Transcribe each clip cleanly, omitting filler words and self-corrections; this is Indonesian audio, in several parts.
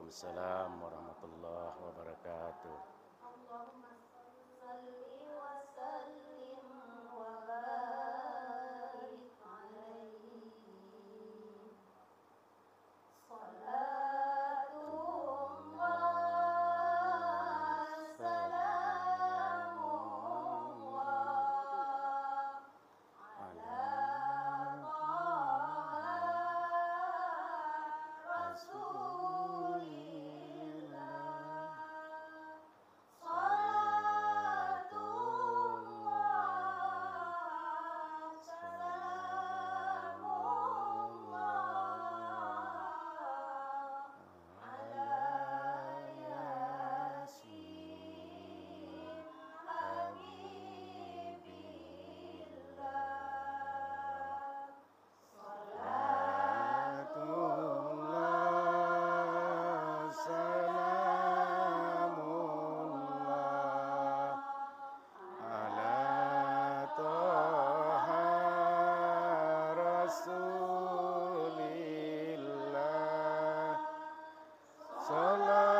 Waalaikumsalam warahmatullahi wabarakatuh. Allahumma salli wa sallim wa barik alaihi. Salatullah salamullah ala taha rasulillah. Salatullah salamullah ala yasin habibillah. Salatullah salamullah ala taha rasulillah. Salatullah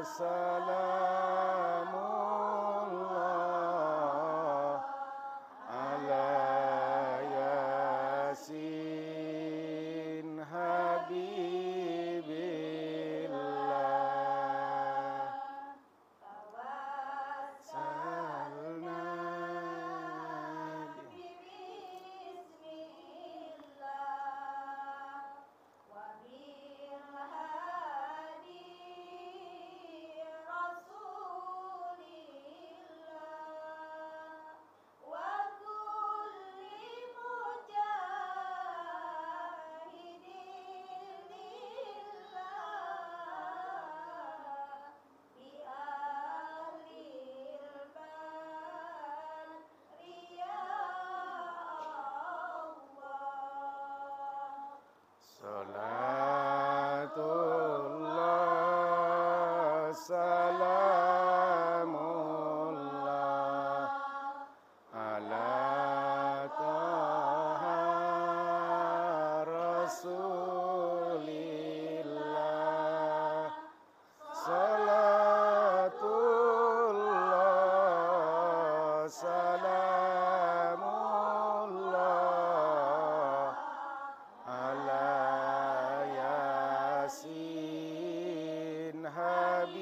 salamullah ala yasin habibillah. Salna Bismillah wa bil hadi rasulillah wa kulli mujahidin lillah bi alil barri ya Allah. Salatullah salamullah ala taha rasulillah. Salatullah salamullah ala yasin habibillah.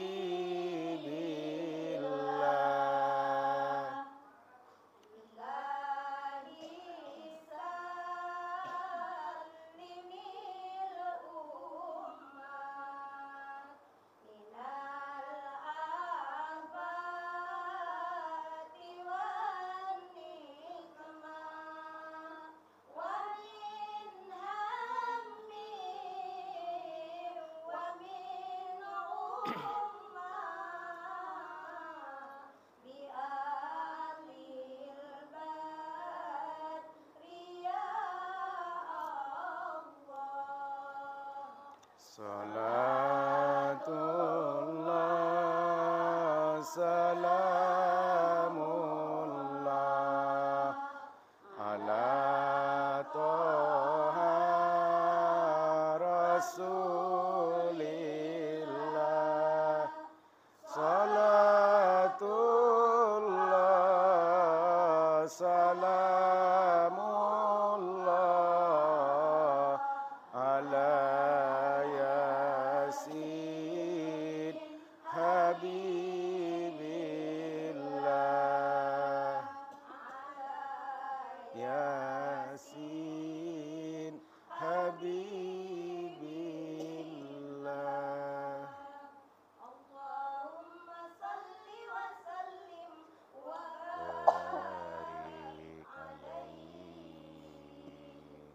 Ilahi sallimil ummah minal afati wan nikmah wa min hammi wa min ummah bi alil badri ya Allah. Salatullah salamullah ala taha rasulillah. Salatullah salamullah ala yasin habibillah. Yasin habibillah. Allahumma salli wa sallim wa Barik alaihi.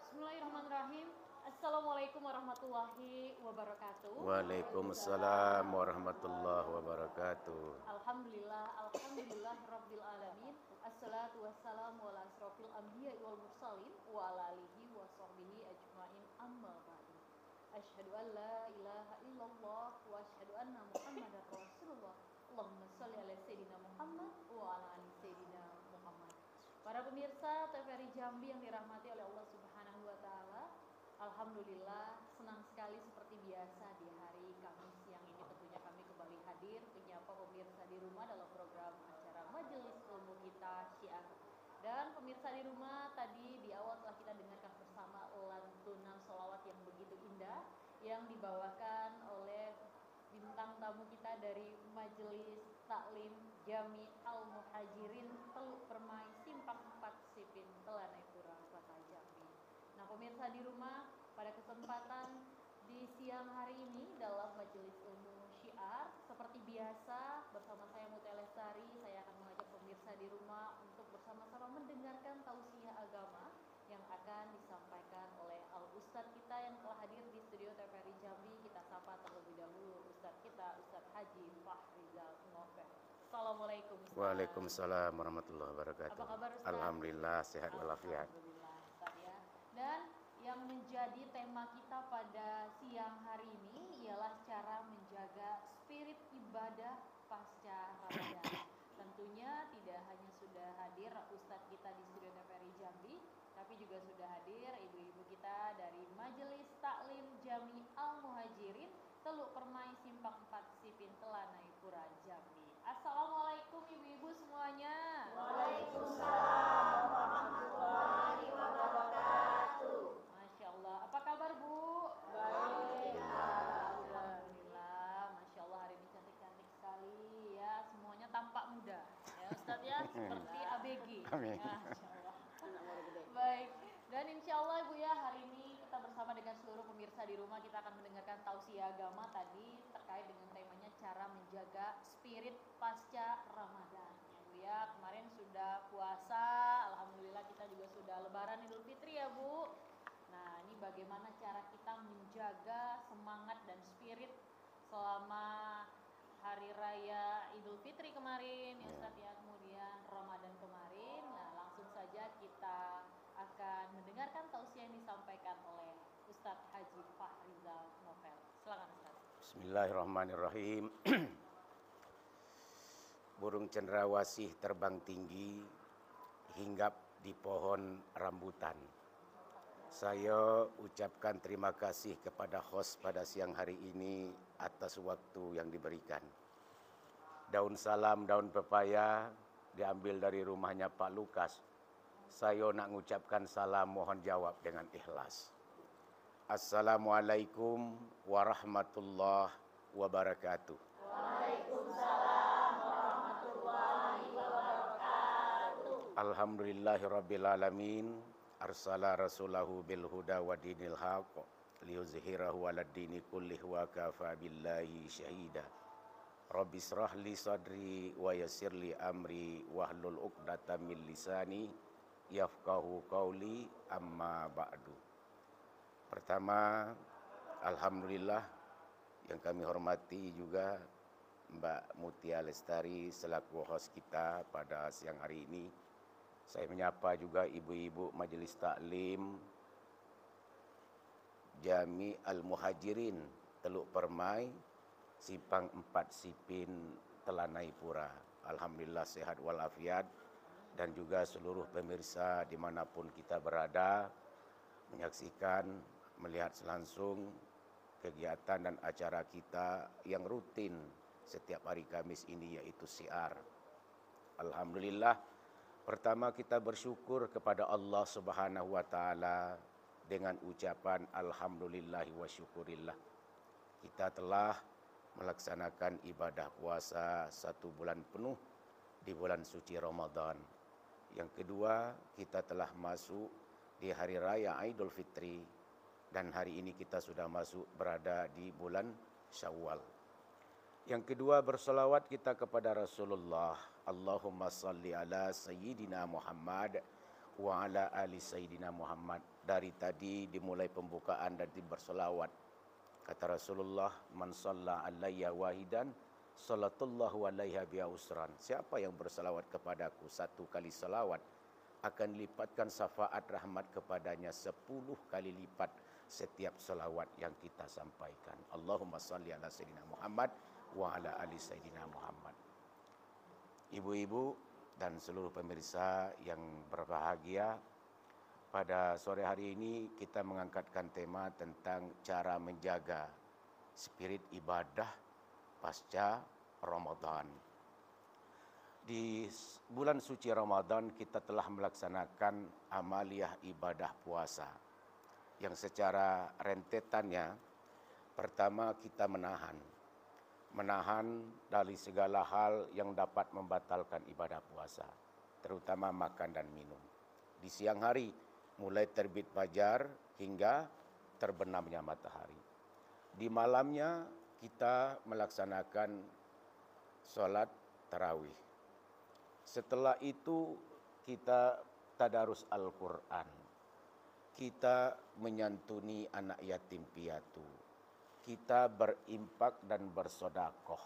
Bismillahirrahmanirrahim. Assalamualaikum warahmatullahi wabarakatuh. Waalaikumsalam warahmatullahi wabarakatuh. Alhamdulillah rabbil alamin. Assalatu wassalamu ala asrofil anbiya wal mursalin wa ala alihi wa sahbihi ajmain amma ba'du. Asyhadu an la ilaha illallah wa asyhadu anna Muhammadar Rasulullah. Allahumma shalli ala sayyidina Muhammad wa ala ali sayyidina Muhammad. Para pemirsa TVRI Jambi yang dirahmati oleh Allah Subhanahu wa taala, Alhamdulillah, senang sekali seperti biasa di hari Kamis yang ini tentunya kami kembali hadir menyapa pemirsa di rumah dalam program acara Majelis Ilmu kita Syiar. Dan pemirsa di rumah, tadi di awal telah kita dengarkan bersama lantunan sholawat yang begitu indah yang dibawakan oleh bintang tamu kita dari Majelis Taklim Jami Al-Muhajirin Teluk Permai Simpang 4 Sipin Telanai Pura Kota Jambi. Nah, pemirsa di rumah, pada kesempatan di siang hari ini dalam Majelis Ilmu Syiar, seperti biasa bersama saya Mutia Lestari, saya akan mengajak pemirsa di rumah untuk bersama-sama mendengarkan tausiah agama yang akan disampaikan oleh Al-Ustadz kita yang telah hadir di studio TVRI Jambi. Kita sapa terlebih dahulu Ustadz kita, Ustadz Haji Fahrizal Novel. Assalamualaikum Ustadz. Waalaikumsalam warahmatullahi wabarakatuh. Apa kabar Ustadz? Alhamdulillah sehat walafiat. Alhamdulillah Ustadz ya. Dan yang menjadi tema kita pada siang hari ini ialah cara menjaga spirit ibadah pasca Ramadan. Tentunya tidak hanya sudah hadir Ustadz kita di studio TVRI Jambi, tapi juga sudah hadir ibu-ibu kita dari Majelis Taklim Jami Al-Muhajirin Teluk Permai Simpang 4 Sipin Telanai Pura Jambi. Assalamualaikum ibu-ibu semuanya. Waalaikumsalam warahmatullahi wabarakatuh. Masya Allah, apa kabar Bu? Baik. Alhamdulillah, Masya Allah hari ini cantik-cantik sekali ya, semuanya tampak muda ya Ustadz ya, seperti ABG. Amin. Ya, Masya Allah. Baik, dan insya Allah Ibu ya, hari ini kita bersama dengan seluruh pemirsa di rumah kita akan mendengarkan tausiah agama tadi terkait dengan temanya cara menjaga spirit pasca Ramadan. Ya Bu ya, kemarin sudah puasa, Alhamdulillah kita juga sudah lebaran Idul Fitri ya Bu. Nah, ini bagaimana cara kita menjaga semangat dan spirit selama hari raya Idul Fitri kemarin ya Ustadz ya, kemudian Ramadan kemarin. Nah, langsung saja kita akan mendengarkan tausiah yang disampaikan oleh Ustadz Haji Fahrizal Novel. Silakan Ustadz. Bismillahirrahmanirrahim. Burung cendrawasih terbang tinggi hinggap di pohon rambutan. Saya ucapkan terima kasih kepada host pada siang hari ini atas waktu yang diberikan. Daun salam, daun pepaya diambil dari rumahnya Pak Lukas. Saya nak mengucapkan salam, mohon jawab dengan ikhlas. Assalamualaikum warahmatullahi wabarakatuh. Waalaikumsalam warahmatullahi wabarakatuh. Alhamdulillahirabbil alamin. Arsala rasulahu bil huda wa dinil haq liyuzhirahu 'alad dini kullih wa kafa billahi syahida. Rabbi israh li sadri wa yassir li amri wahlul 'uqdatam min lisani yafqahu qawli, amma ba'du. Pertama, alhamdulillah yang kami hormati juga Mbak Mutia Lestari selaku host kita pada siang hari ini. Saya menyapa juga ibu-ibu Majelis Taklim Jami Al-Muhajirin Teluk Permai Simpang 4 Sipin Telanai Pura. Alhamdulillah sehat walafiat, dan juga seluruh pemirsa dimanapun kita berada menyaksikan, melihat langsung kegiatan dan acara kita yang rutin setiap hari Kamis ini, yaitu syiar. Alhamdulillah, pertama kita bersyukur kepada Allah Subhanahu wa taala dengan ucapan alhamdulillahi wa syukurillah. Kita telah melaksanakan ibadah puasa 1 bulan penuh di bulan suci Ramadan. Yang kedua, kita telah masuk di hari raya Idul Fitri, dan hari ini kita sudah masuk berada di bulan Syawal. Yang kedua, berselawat kita kepada Rasulullah. Allahumma salli ala Sayyidina Muhammad wa ala ali Sayyidina Muhammad. Dari tadi dimulai pembukaan dan berselawat. Kata Rasulullah, man shalla alayya wahidan salatullahu alaiha biha usran. Siapa yang berselawat kepadaku 1 kali selawat, akan lipatkan syafaat rahmat kepadanya 10 kali lipat setiap selawat yang kita sampaikan. Allahumma salli ala Sayyidina Muhammad wa ala ali Sayyidina Muhammad. Ibu-ibu dan seluruh pemirsa yang berbahagia, Pada sore hari ini kita mengangkatkan tema tentang cara menjaga spirit ibadah pasca Ramadan. Di bulan suci Ramadan kita telah melaksanakan amaliyah ibadah puasa yang secara rentetannya pertama kita menahan dari segala hal yang dapat membatalkan ibadah puasa, terutama makan dan minum. Di siang hari mulai terbit fajar hingga terbenamnya matahari. Di malamnya kita melaksanakan sholat tarawih. Setelah itu kita tadarus Al-Quran. Kita menyantuni anak yatim piatu. Kita berimpak dan bersodakoh.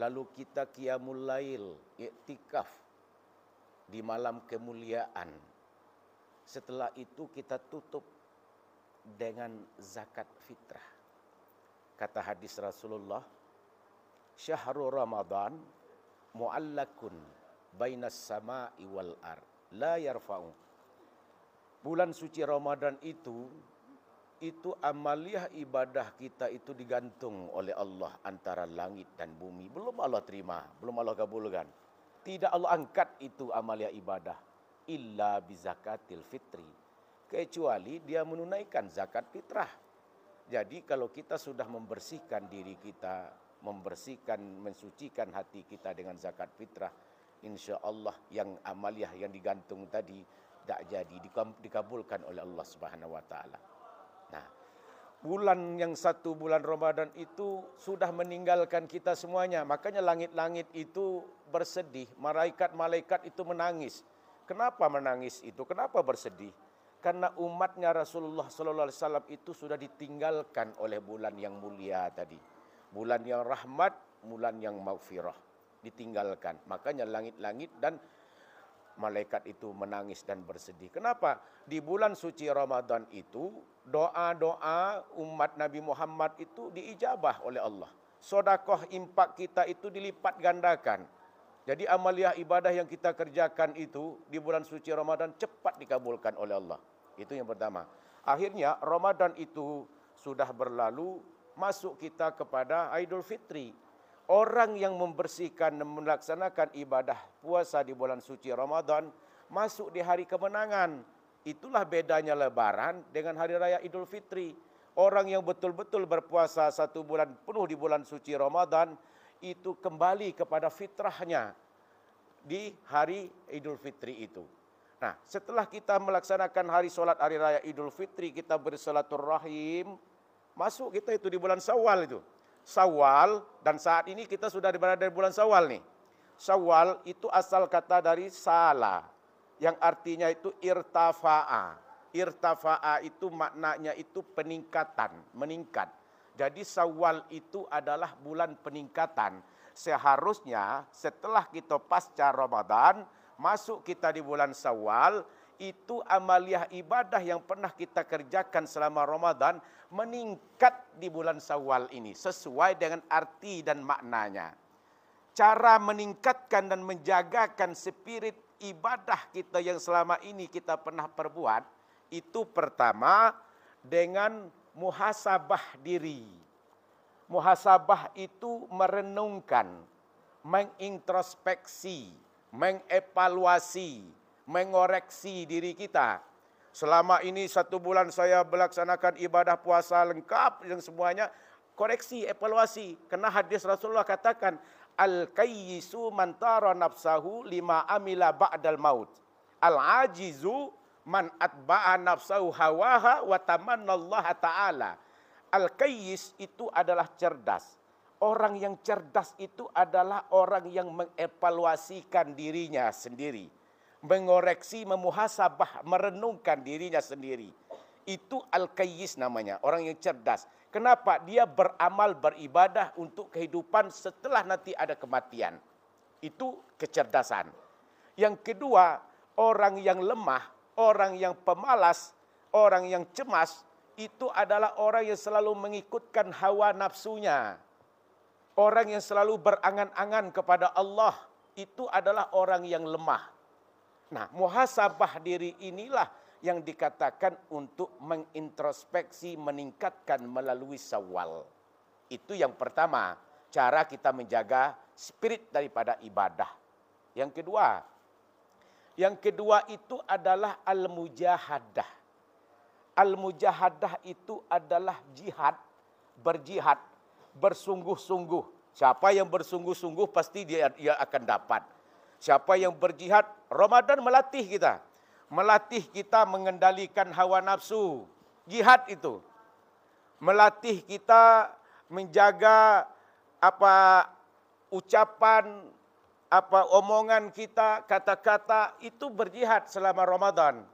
Lalu kita qiyamul lail, iktikaf di malam kemuliaan. Setelah itu kita tutup dengan zakat fitrah. Kata hadis Rasulullah, syahrul Ramadan mu'allakun bainas sama'i wal ar la yarfa'u. Bulan suci Ramadan itu amaliyah ibadah kita itu digantung oleh Allah antara langit dan bumi. Belum Allah terima, belum Allah kabulkan. Tidak Allah angkat itu amaliyah ibadah illa bizakatil fitri, kecuali dia menunaikan zakat fitrah. Jadi kalau kita sudah membersihkan diri kita, mensucikan hati kita dengan zakat fitrah, insya Allah yang amaliyah yang digantung tadi tak jadi dikabulkan oleh Allah Subhanahu Wa Taala. Nah, bulan Ramadan itu sudah meninggalkan kita semuanya. Makanya langit-langit itu bersedih, malaikat-malaikat itu menangis. Kenapa menangis itu? Kenapa bersedih? Karena umatnya Rasulullah SAW itu sudah ditinggalkan oleh bulan yang mulia tadi. Bulan yang rahmat, bulan yang maghfirah. Ditinggalkan. Makanya langit-langit dan malaikat itu menangis dan bersedih. Kenapa? Di bulan suci Ramadan itu, doa-doa umat Nabi Muhammad itu diijabah oleh Allah. Sodakoh impak kita itu dilipat gandakan. Jadi amaliyah ibadah yang kita kerjakan itu di bulan suci Ramadan cepat dikabulkan oleh Allah. Itu yang pertama. Akhirnya Ramadan itu sudah berlalu, masuk kita kepada Idul Fitri. Orang yang membersihkan dan melaksanakan ibadah puasa di bulan suci Ramadan masuk di hari kemenangan. Itulah bedanya Lebaran dengan hari raya Idul Fitri. Orang yang betul-betul berpuasa 1 bulan penuh di bulan suci Ramadan itu kembali kepada fitrahnya di hari Idul Fitri itu. Nah, setelah kita melaksanakan hari solat hari raya Idul Fitri, kita bersalaturrahim, masuk kita itu di bulan Syawal itu. Syawal, dan saat ini kita sudah berada di bulan Syawal nih. Syawal itu asal kata dari sala, yang artinya itu irtafa'a. Irtafa'a itu maknanya itu peningkatan, meningkat. Jadi Syawal itu adalah bulan peningkatan. Seharusnya setelah kita pasca Ramadan, masuk kita di bulan Syawal, itu amaliyah ibadah yang pernah kita kerjakan selama Ramadan meningkat di bulan Syawal ini sesuai dengan arti dan maknanya. Cara meningkatkan dan menjagakan spirit ibadah kita yang selama ini kita pernah perbuat, itu pertama dengan muhasabah diri. Muhasabah itu merenungkan, mengintrospeksi, mengevaluasi, mengoreksi diri kita. Selama ini 1 bulan saya melaksanakan ibadah puasa lengkap dan semuanya, koreksi, evaluasi. Karena hadis Rasulullah katakan, al-kayyisu man tara nafsahu lima amila ba'dal maut. Al-ajizu man atba'a nafsahu hawaha wa tamannallaha ta'ala. Al-kayyis itu adalah cerdas. Orang yang cerdas itu adalah orang yang mengevaluasikan dirinya sendiri. Mengoreksi, memuhasabah, merenungkan dirinya sendiri. Itu al-kayyis namanya, orang yang cerdas. Kenapa? Dia beramal, beribadah untuk kehidupan setelah nanti ada kematian. Itu kecerdasan. Yang kedua, orang yang lemah, orang yang pemalas, orang yang cemas, itu adalah orang yang selalu mengikutkan hawa nafsunya. Orang yang selalu berangan-angan kepada Allah, itu adalah orang yang lemah. Nah, muhasabah diri inilah yang dikatakan untuk mengintrospeksi, meningkatkan melalui Syawal. Itu yang pertama, cara kita menjaga spirit daripada ibadah. Yang kedua itu adalah al-mujahadah. Al-mujahadah itu adalah jihad, berjihad, bersungguh-sungguh. Siapa yang bersungguh-sungguh pasti dia akan dapat. Siapa yang berjihad, Ramadan melatih kita. Melatih kita mengendalikan hawa nafsu. Jihad itu. Melatih kita menjaga ucapan, omongan kita, kata-kata itu berjihad selama Ramadan.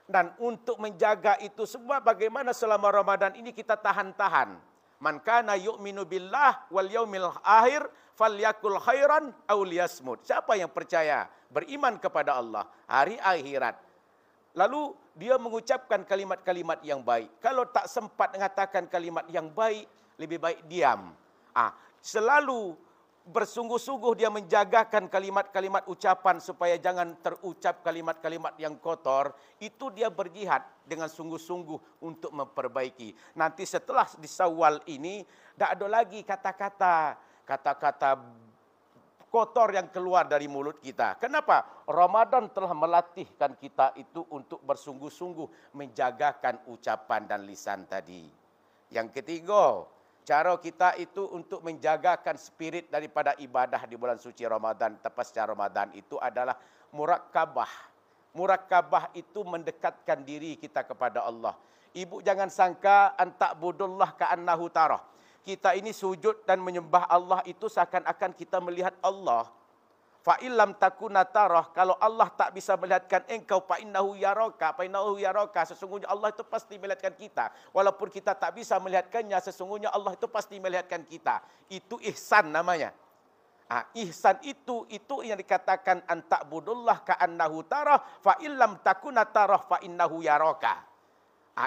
Dan untuk menjaga itu semua bagaimana selama Ramadan ini kita tahan-tahan. Man kana yu'minu billah wal yaumil akhir falyakul khairan aw liyasmut. Siapa yang percaya, beriman kepada Allah, hari akhirat, lalu dia mengucapkan kalimat-kalimat yang baik. Kalau tak sempat mengatakan kalimat yang baik, lebih baik diam. Selalu bersungguh-sungguh dia menjagakan kalimat-kalimat ucapan supaya jangan terucap kalimat-kalimat yang kotor. Itu dia berjihad dengan sungguh-sungguh untuk memperbaiki. Nanti setelah di Syawal ini, tak ada lagi kata-kata kotor yang keluar dari mulut kita. Kenapa? Ramadan telah melatihkan kita itu untuk bersungguh-sungguh menjagakan ucapan dan lisan tadi. Yang ketiga, cara kita itu untuk menjagakan spirit daripada ibadah di bulan suci Ramadan, tepasnya Ramadan itu adalah murakabah. Murakabah itu mendekatkan diri kita kepada Allah. Ibu jangan sangka antakbudullah ka'annahu tarah. Kita ini sujud dan menyembah Allah itu seakan-akan kita melihat Allah. Fa illam takuna tarah, kalau Allah tak bisa melihatkan engkau, fa innahu yaraka, sesungguhnya Allah itu pasti melihatkan kita. Walaupun kita tak bisa melihatkannya, sesungguhnya Allah itu pasti melihatkan kita. Itu ihsan namanya. Ihsan itu yang dikatakan antakbudullah ka'annahu tarah, fa illam takuna tarah fa innahu yaraka.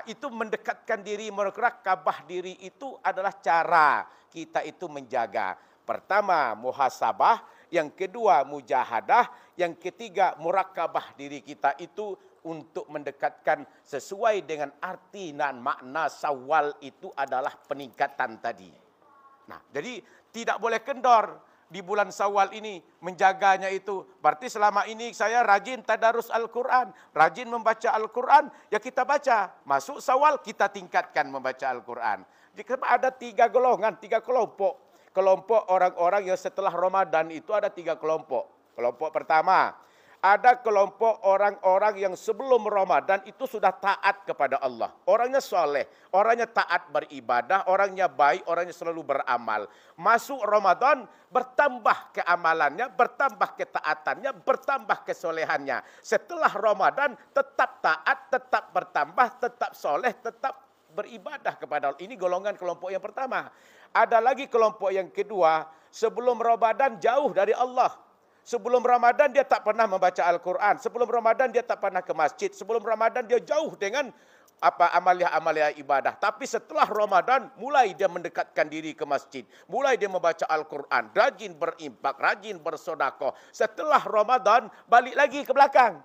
Itu mendekatkan diri, merakabah diri itu adalah cara kita itu menjaga. Pertama, muhasabah. Yang kedua, mujahadah. Yang ketiga, murakabah diri kita itu untuk mendekatkan sesuai dengan arti dan makna Syawal itu adalah peningkatan tadi. Nah, jadi tidak boleh kendor di bulan Syawal ini menjaganya itu. Berarti selama ini saya rajin tadarus Al-Quran, rajin membaca Al-Quran, ya kita baca. Masuk Syawal kita tingkatkan membaca Al-Quran. Jika ada 3 golongan, 3 kelompok. Kelompok orang-orang yang setelah Ramadan itu ada 3 kelompok. Kelompok pertama, ada kelompok orang-orang yang sebelum Ramadan itu sudah taat kepada Allah. Orangnya soleh, orangnya taat beribadah, orangnya baik, orangnya selalu beramal. Masuk Ramadan, bertambah keamalannya, bertambah ketaatannya, bertambah kesolehannya. Setelah Ramadan, tetap taat, tetap bertambah, tetap soleh, tetap beribadah kepada Allah. Ini golongan kelompok yang pertama. Ada lagi kelompok yang kedua, sebelum Ramadan jauh dari Allah. Sebelum Ramadan dia tak pernah membaca Al-Quran. Sebelum Ramadan dia tak pernah ke masjid. Sebelum Ramadan dia jauh dengan amalia-amalia ibadah. Tapi setelah Ramadan mulai dia mendekatkan diri ke masjid. Mulai dia membaca Al-Quran. Rajin berimpak, rajin bersedekah. Setelah Ramadan balik lagi ke belakang.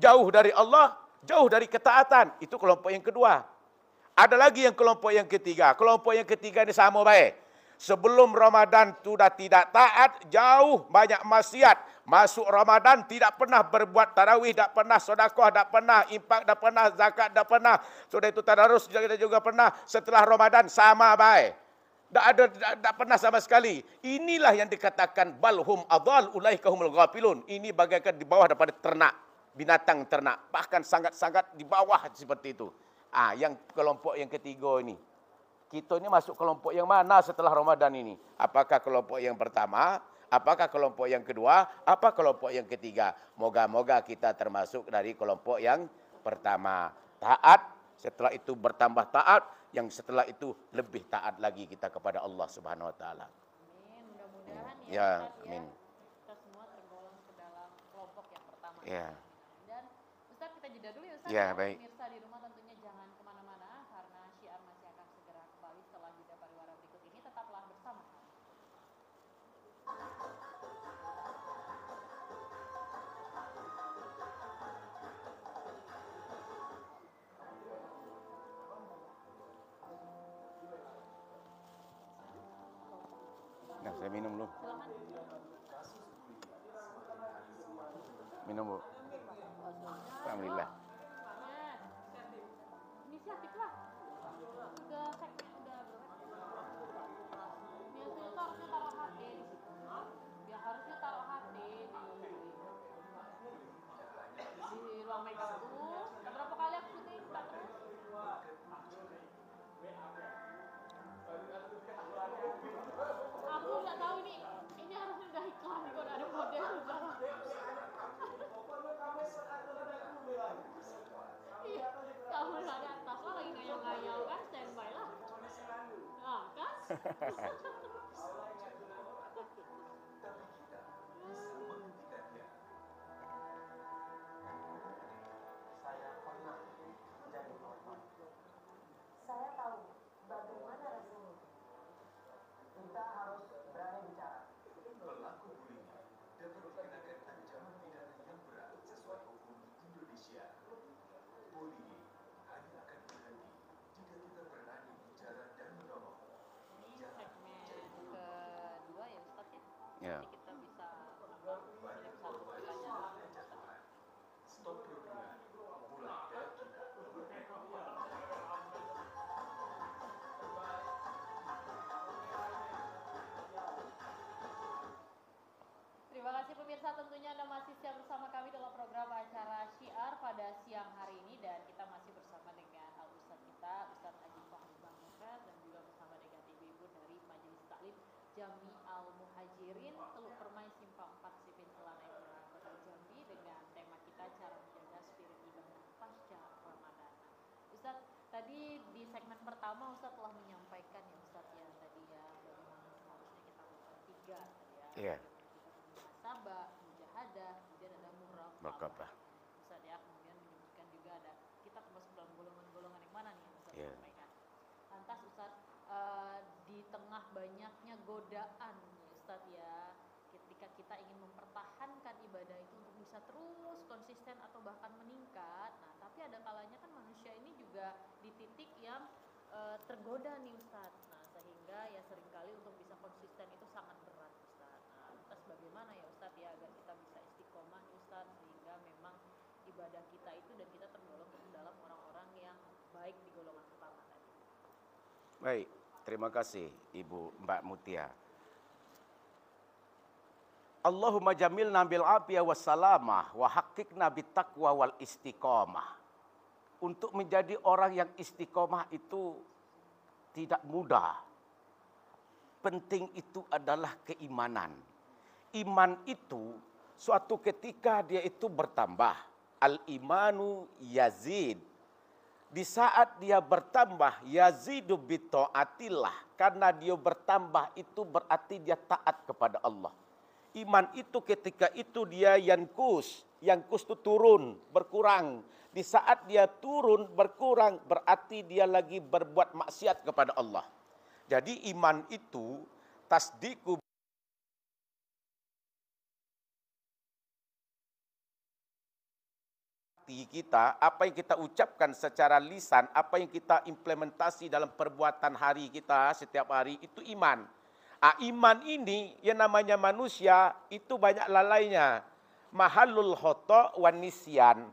Jauh dari Allah, jauh dari ketaatan. Itu kelompok yang kedua. Ada lagi yang kelompok yang ketiga. Kelompok yang ketiga ini sama baik. Sebelum Ramadan sudah tidak taat, jauh banyak maksiat. Masuk Ramadan tidak pernah berbuat tarawih, tidak pernah sedekah, tidak pernah infak, tidak pernah zakat, tidak pernah. Sudah itu tadarus juga pernah. Setelah Ramadan sama baik. Tidak pernah sama sekali. Inilah yang dikatakan balhum adhal ulaika humul ghafilun. Ini bagaikan di bawah daripada ternak, binatang ternak. Bahkan sangat-sangat di bawah seperti itu. Yang kelompok yang ketiga ini. Kita ini masuk kelompok yang mana setelah Ramadan ini? Apakah kelompok yang pertama? Apakah kelompok yang kedua? Apa kelompok yang ketiga? Moga-moga kita termasuk dari kelompok yang pertama. Taat, setelah itu bertambah taat, yang setelah itu lebih taat lagi kita kepada Allah Subhanahu wa taala. Amin. Mudah-mudahan Ya, amin. Kita semua tergolong ke dalam kelompok yang pertama. Ya. Dan Ustaz, kita jeda dulu ya Ustaz. Ya, baik. Pemirsa di rumah tentunya jangan kemana-mana karena Syiar masih akan segera kembali setelah jeda pariwara berikut ini. Tetaplah bersama kami. Saya minum dulu. Silakan. Minum, Bu. Alhamdulillah. Inisiatif lah. Udah segmen udah berapa? Biasanya tuh harusnya taruh HP di situ. Ya harusnya taruh HP di ruang makeup tuh. Berapa kali aku syuting tak terus? Aku nggak tahu ini harusnya udah iklan kok ada model udah. Iya, kamu dari atas lah lagi ngayal-ngayal kan, standby lah. Nah, kan? Saya tahu bagaimana rasanya. Kita harus berani bicara. Pelaku bullying dapat dikenakan ancaman pidana yang berat sesuai hukum Indonesia. Bullying hanya akan berhenti jika kita berani bicara dan menolong. Ini segmen kedua ya Ustaz ya. Ya. Nanti kita bisa kirim satu pertanyaan. Stop perundungan, mulai dari kita. Terima kasih pemirsa, tentunya Anda masih siap bersama kami dalam program acara Syiar pada siang hari ini, dan kita masih bersama dengan Al-Ustaz kita, Ustaz Haji Fahmi Bangkat, dan juga bersama dengan ibu-ibu dari Majelis Taklim Jami Al-Muhajirin Teluk Permai Simpang 4 Sipin Selanai Pura Kota Jambi, dengan tema kita cara menjaga spirit ibadah pasca Ramadan. Ustaz, tadi di segmen pertama Ustaz telah menyampaikan ya Ustaz ya, tadi ya bagaimana seharusnya kita melakukan 3 tadi ya. Iya. Sabah, mujahadah, kemudian ada muraqabah. Muraqabah. Ustaz ya, kemudian menyebutkan juga ada kita termasuk dalam golongan-golongan yang mana nih yang Ustaz Iya. sampaikan. Lantas Ustaz, di tengah banyaknya godaan ya Ustaz ya, ketika kita ingin mempertahankan ibadah itu untuk bisa terus konsisten atau bahkan meningkat, nah tapi ada kalanya kan manusia ini juga di titik yang tergoda nih Ustaz. Nah sehingga ya seringkali untuk bisa konsisten itu sangat berat Ustaz. Nah lantas bagaimana ya Ustaz ya agar kita bisa istiqomah Ustaz, sehingga memang ibadah kita itu dan kita tergolong ke dalam orang-orang yang baik di golongan pertama tadi. Baik, terima kasih Ibu Mbak Mutia. Allahumma jamilna bil afiyah wassalamah wa haqiqna bit taqwa wal istiqomah. Untuk menjadi orang yang istiqomah itu tidak mudah. Penting itu adalah keimanan. Iman itu suatu ketika dia itu bertambah. Al-imanu yazid. Di saat dia bertambah, yazidu bita'atillah. Karena dia bertambah itu berarti dia taat kepada Allah. Iman itu ketika itu dia yankus. Yankus itu turun, berkurang. Di saat dia turun, berkurang, berarti dia lagi berbuat maksiat kepada Allah. Jadi iman itu tasdiku kita, apa yang kita ucapkan secara lisan, apa yang kita implementasi dalam perbuatan hari kita setiap hari, itu iman. Iman ini yang namanya manusia itu banyak lalainya. Mahallul khoto' wan nisyan.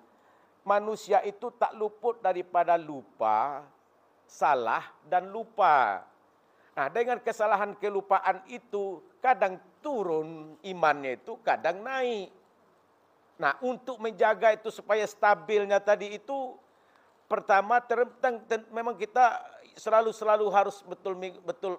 Manusia itu tak luput daripada lupa, salah dan lupa. Nah, dengan kesalahan kelupaan itu kadang turun imannya itu, kadang naik. Nah, untuk menjaga itu supaya stabilnya tadi itu, pertama memang kita selalu harus betul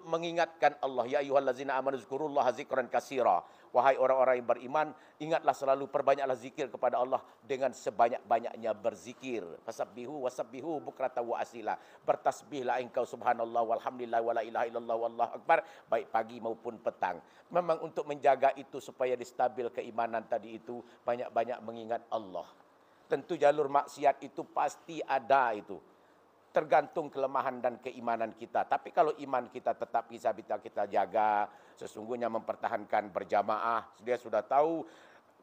mengingatkan Allah. Ya ayyuhallazina amanu dzkurullaha dzikran katsira. Wahai orang-orang yang beriman, ingatlah selalu, perbanyaklah zikir kepada Allah dengan sebanyak-banyaknya berzikir. Fasabbihu wasabbihu bukrata wa asila. Bertasbihlah engkau subhanallah walhamdulillah wala ilaha illallah wallahu akbar, baik pagi maupun petang. Memang untuk menjaga itu supaya distabil keimanan tadi itu, banyak-banyak mengingat Allah. Tentu jalur maksiat itu pasti ada itu. Tergantung kelemahan dan keimanan kita. Tapi kalau iman kita tetap bisa kita jaga, sesungguhnya mempertahankan berjamaah. Dia sudah tahu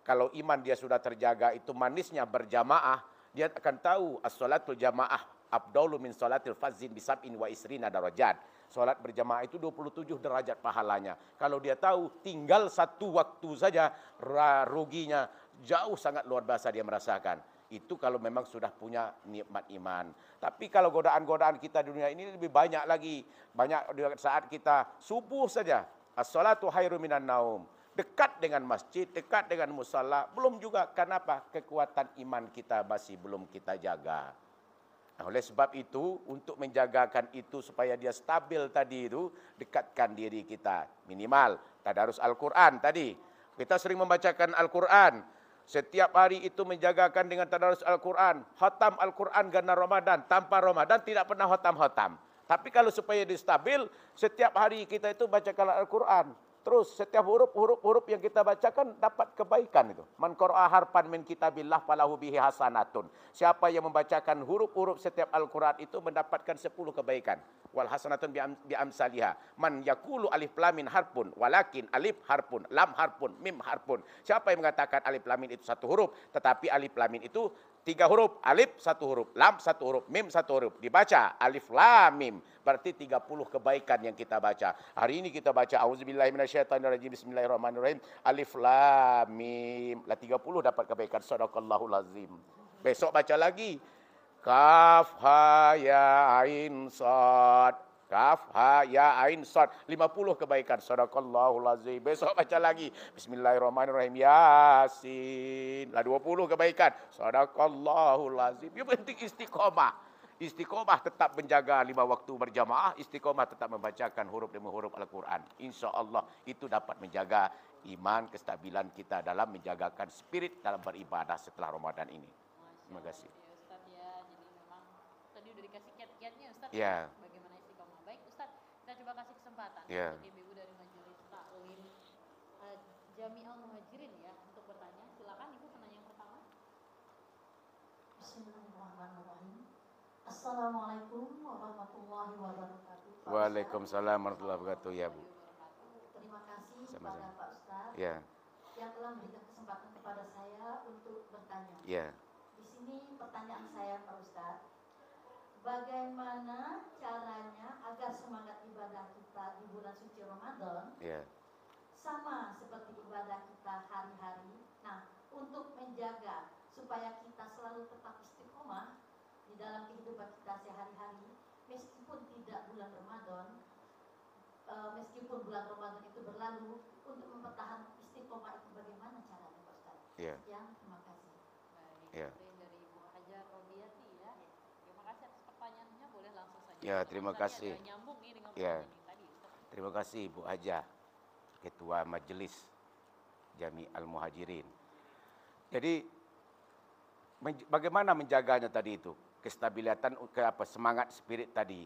kalau iman dia sudah terjaga, itu manisnya berjamaah. Dia akan tahu as-salatul jamaah afdalu min salatil fadzin bisab'in wa isrina darajat. Sholat berjamaah itu 27 derajat pahalanya. Kalau dia tahu tinggal satu waktu saja, ruginya jauh sangat luar biasa dia merasakan. Itu kalau memang sudah punya nikmat iman. Tapi kalau godaan-godaan kita di dunia ini lebih banyak lagi. Banyak saat kita subuh saja. As-salatu khairum minan naum. Dekat dengan masjid, dekat dengan musalla. Belum juga, kenapa? Kekuatan iman kita masih belum kita jaga. Nah, oleh sebab itu, untuk menjagakan itu supaya dia stabil tadi itu, dekatkan diri kita. Minimal, tadarus Al-Quran tadi. Kita sering membacakan Al-Quran. Setiap hari itu menjagakan dengan tadarus Al-Quran. Khatam Al-Quran gana Ramadan. Tanpa Ramadan tidak pernah khatam-khatam. Tapi kalau supaya dia stabil, setiap hari kita itu bacakan Al-Quran. Terus setiap huruf yang kita bacakan dapat kebaikan itu. Man qara'a harfan min kitabillah falahu bihi hasanatun. Siapa yang membacakan huruf-huruf setiap Al-Quran itu mendapatkan 10 kebaikan. Wal hasanatun bi amsalihha. Man yaqulu alif lam mim harfun walakin alif harfun lam harfun mim harfun. Siapa yang mengatakan alif lam mim itu satu huruf, tetapi alif lam mim itu 3 huruf, alif 1 huruf, lam 1 huruf, mim 1 huruf. Dibaca alif lam mim. Berarti 30 kebaikan yang kita baca. Hari ini kita baca auzubillahi minasyaitonirrajim, bismillahirrahmanirrahim, alif lam mim. Lah 30 dapat kebaikan. Shadaqallahul azim. Besok baca lagi. Kaf ha ya ain sad. Kaf ha ya ain sad. 50 kebaikan. Shadaqallahul azim. Besok baca lagi. Bismillahirrahmanirrahim. Yasin. Lah 20 kebaikan. Shadaqallahul azim. Yang penting istiqomah. Istiqomah tetap menjaga 5 waktu berjamaah. Istiqomah tetap membacakan huruf demi huruf Al-Quran. InsyaAllah itu dapat menjaga iman, kestabilan kita dalam menjagakan spirit dalam beribadah setelah Ramadan ini. Terima kasih. Ya Ustaz ya, jadi memang tadi udah dikasih kiat-kiatnya Ustaz. Ya. Bagaimana istiqomah. Baik Ustaz, kita coba kasih kesempatan Ya. untuk ibu-ibu dari Majelis Taklim Jami'al Muhajirin ya untuk bertanya. Silakan Ibu penanya yang pertama. Bismillahirrahmanirrahim. Assalamualaikum warahmatullahi wabarakatuh. Waalaikumsalam warahmatullahi wabarakatuh. Ya Bu. Terima kasih Sama-sama. kepada Pak Ustaz Ya. yang telah memberikan kesempatan kepada saya untuk bertanya. Ya. Di sini pertanyaan saya Pak Ustaz, bagaimana caranya agar semangat ibadah kita di bulan suci Ramadan Ya. sama seperti ibadah kita hari-hari? Nah, untuk menjaga supaya kita selalu tetap istiqomah di dalam kehidupan kita sehari-hari, meskipun tidak bulan Ramadan, meskipun bulan Ramadan itu berlalu, untuk mempertahankan istiqomah itu bagaimana caranya Pak Ustaz? Ya. Sekian, terima kasih. Baik, Ya. itu yang dari Ibu Hajar Robiati ya. Terima kasih atas pertanyaannya, boleh langsung saja. Ya, terima Tadi kasih. ada nyambung nih dengan Ya. pertanyaan yang tadi Ustaz. Terima kasih Bu Haja, Ketua Majelis Jami'al Muhajirin. Jadi bagaimana menjaganya tadi itu? Kestabilan semangat spirit tadi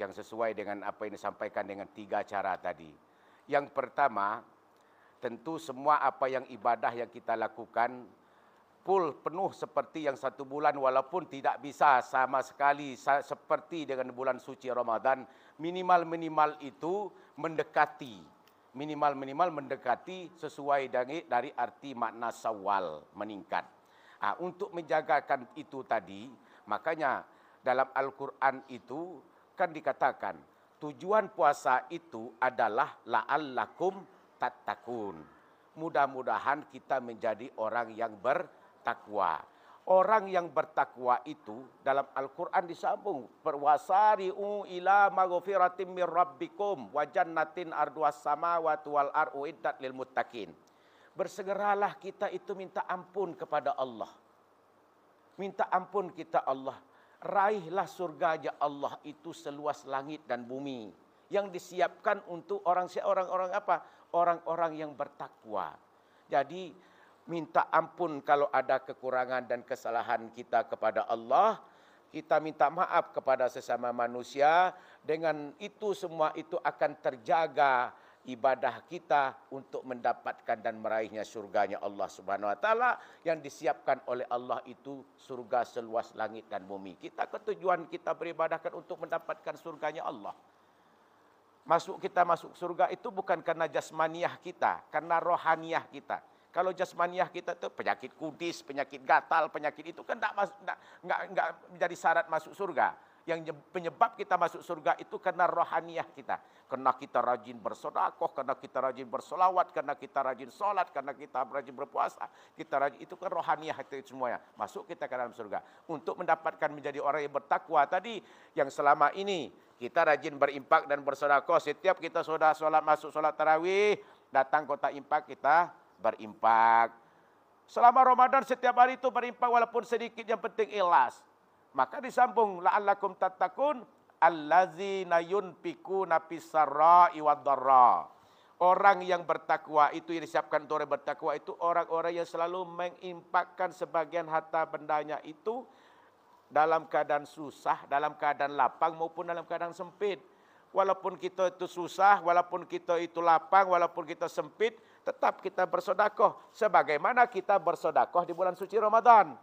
yang sesuai dengan apa yang disampaikan dengan 3 cara tadi. Yang pertama, tentu semua apa yang ibadah yang kita lakukan penuh seperti yang 1 bulan, walaupun tidak bisa sama sekali seperti dengan bulan suci Ramadan, minimal itu mendekati, mendekati sesuai dari arti makna Syawal, meningkat. Untuk menjagakan itu tadi, makanya dalam Al-Quran itu kan dikatakan tujuan puasa itu adalah la'allakum tattaqun. Mudah-mudahan kita menjadi orang yang bertakwa. Orang yang bertakwa itu dalam Al-Quran disambung, wasari'u ila maghfiratin mir rabbikum wa jannatin arduas samawati wal ardu iddat lil muttaqin. Bersegeralah kita itu minta ampun kepada Allah. Minta ampun kita Allah. Raihlah surga Allah itu seluas langit dan bumi. Yang disiapkan untuk orang-orang apa? Orang-orang yang bertakwa. Jadi minta ampun kalau ada kekurangan dan kesalahan kita kepada Allah. Kita minta maaf kepada sesama manusia. Dengan itu semua itu akan terjaga ibadah kita untuk mendapatkan dan meraihnya surganya Allah Subhanahu wa taala yang disiapkan oleh Allah itu surga seluas langit dan bumi. Tujuan kita beribadah kan untuk mendapatkan surganya Allah. Kita masuk surga itu bukan karena jasmaniah kita, karena rohaniah kita. Kalau jasmaniah kita itu penyakit kudis, penyakit gatal, penyakit itu kan enggak menjadi syarat masuk surga. Yang penyebab kita masuk surga itu karena rohaniah kita. Karena kita rajin bersedekah, karena kita rajin bersolawat, karena kita rajin sholat, karena kita rajin berpuasa. Kita rajin, itu kan rohaniah itu semuanya. Masuk kita ke dalam surga. Untuk mendapatkan menjadi orang yang bertakwa tadi, yang selama ini kita rajin berimpak dan bersedekah. Setiap kita sudah sholat, masuk sholat tarawih, datang kotak impak kita berimpak. Selama Ramadan setiap hari itu berimpak walaupun sedikit, yang penting ikhlas. Maka disambung la'allakum tattaqun allazina yunfikuna fis-sarra'i wad-dharra. Orang yang bertakwa itu, yang disiapkan untuk orang bertakwa itu orang-orang yang selalu menginfakkan sebagian harta bendanya itu dalam keadaan susah, dalam keadaan lapang maupun dalam keadaan sempit. Walaupun kita itu susah, walaupun kita itu lapang, walaupun kita sempit, tetap kita bersedekah. Sebagaimana kita bersedekah di bulan suci Ramadan.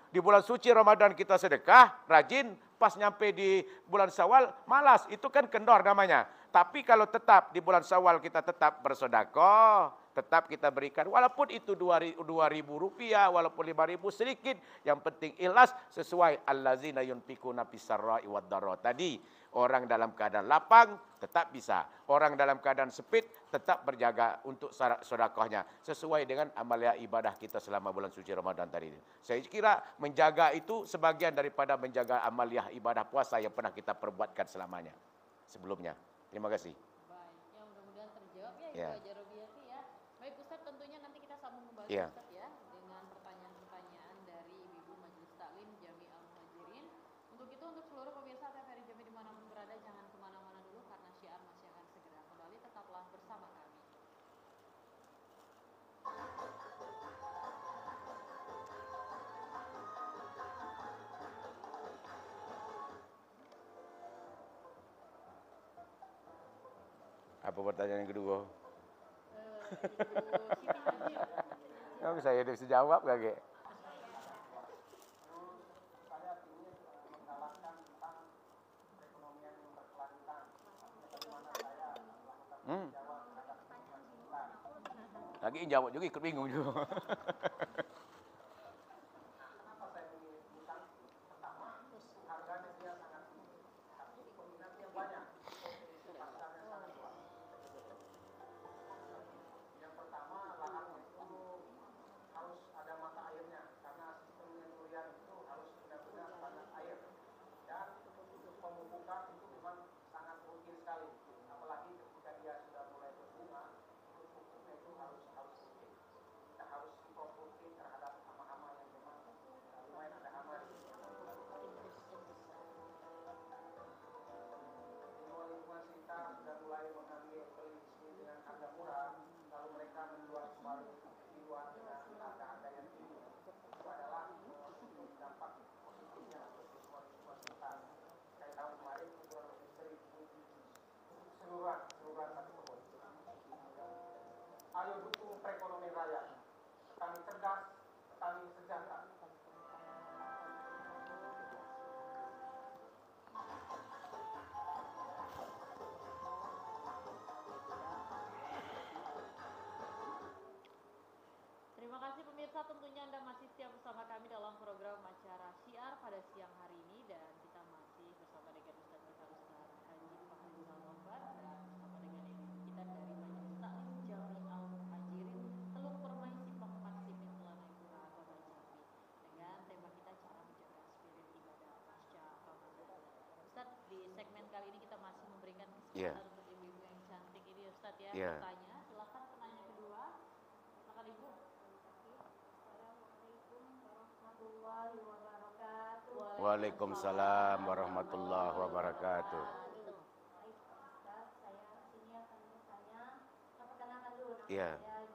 Di bulan suci Ramadan kita sedekah, rajin, pas nyampe di bulan Syawal, malas. Itu kan kendor namanya. Tapi kalau tetap di bulan Syawal kita tetap bersedekah, tetap kita berikan. Walaupun itu 2.000 rupiah, walaupun 5.000 sedikit. Yang penting ikhlas sesuai allazina yunfikuna fis-sarra'i wad-dharra. Tadi orang dalam keadaan lapang tetap bisa. Orang dalam keadaan sempit tetap berjaga untuk sedekahnya sesuai dengan amalia ibadah kita selama bulan suci Ramadan tadi. Saya kira menjaga itu sebagian daripada menjaga amalia ibadah puasa yang pernah kita perbuatkan selamanya sebelumnya. Terima kasih. Baik, ya mudah-mudahan terjawab ya, Ya. Ibu Ajarobiati ya. Baik Ustaz, tentunya nanti kita sambung kembali Ya. Ustaz ya dengan pertanyaan-pertanyaan dari Ibu Majelis Taklim Jami Al-Muhajirin. Untuk itu, untuk seluruh pemirsa TVRI Jami dimanapun berada, jangan kemana-mana dulu karena syiar masih akan segera kembali. Tetaplah bersama kami. Apa pertanyaan yang kedua? Ibu Siti Najib. Kamu saya bisa jawab gak, Ge? Lagi jawab juga ikut bingung juga. Ayo dukung perekonomian rakyat. Petani cerdas, petani sejahtera. Terima kasih pemirsa, tentunya Anda masih setia bersama kami dalam program acara Syiar pada siang hari ini, dan kita masih bersama dengan Ustaz kita Ustaz Haji Fahrizal Wafat dan bersama dengan ibu kita dari Majelis Taklim Jami Al-Muhajirin Teluk Permai Simpang 4 Sipin Telanai Pura Kota Jambi, dengan tema kita cara menjaga spirit ibadah pasca Ramadan. Ustaz, di segmen kali ini kita masih memberikan kesempatan untuk ibu-ibu yang cantik ini Ustaz ya, bertanya. Silakan penanya kedua. Silakan Ibu. Waalaikumsalam warahmatullahi wabarakatuh. Iya. Baik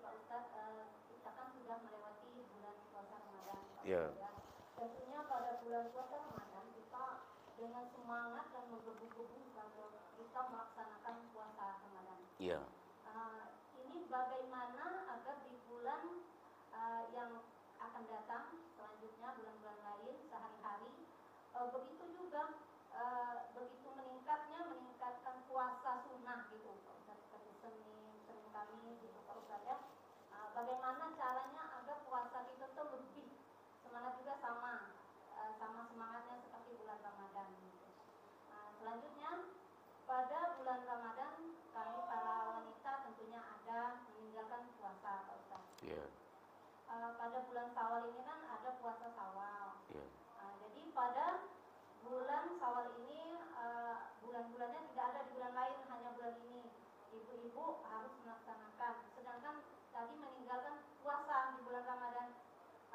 Pak Ustadz, kita kan sudah melewati bulan puasa Ramadan. Iya. Tentunya pada bulan puasa Ramadan kita dengan semangat dan menggebu-gebu kalau kita melaksanakan puasa Ramadan. Iya. Ini bagaimana agar di bulan yang akan datang selanjutnya, bulan-bulan lain, sehari-hari begitu juga begitu meningkatkan puasa sunnah gitu Pak Ustadz, seperti Senin Kamis gitu Pak Ustadz ya. Bagaimana caranya agar puasa kita tuh lebih semangat juga sama semangat Selanjutnya, pada bulan Ramadan kami para wanita tentunya ada meninggalkan puasa, Pak Ustaz. Iya. Pada bulan Syawal ini kan ada puasa Syawal. Iya. Jadi pada bulan Syawal ini bulan-bulannya tidak ada di bulan lain, hanya bulan ini. Ibu-ibu harus melaksanakan. Sedangkan tadi meninggalkan puasa di bulan Ramadan.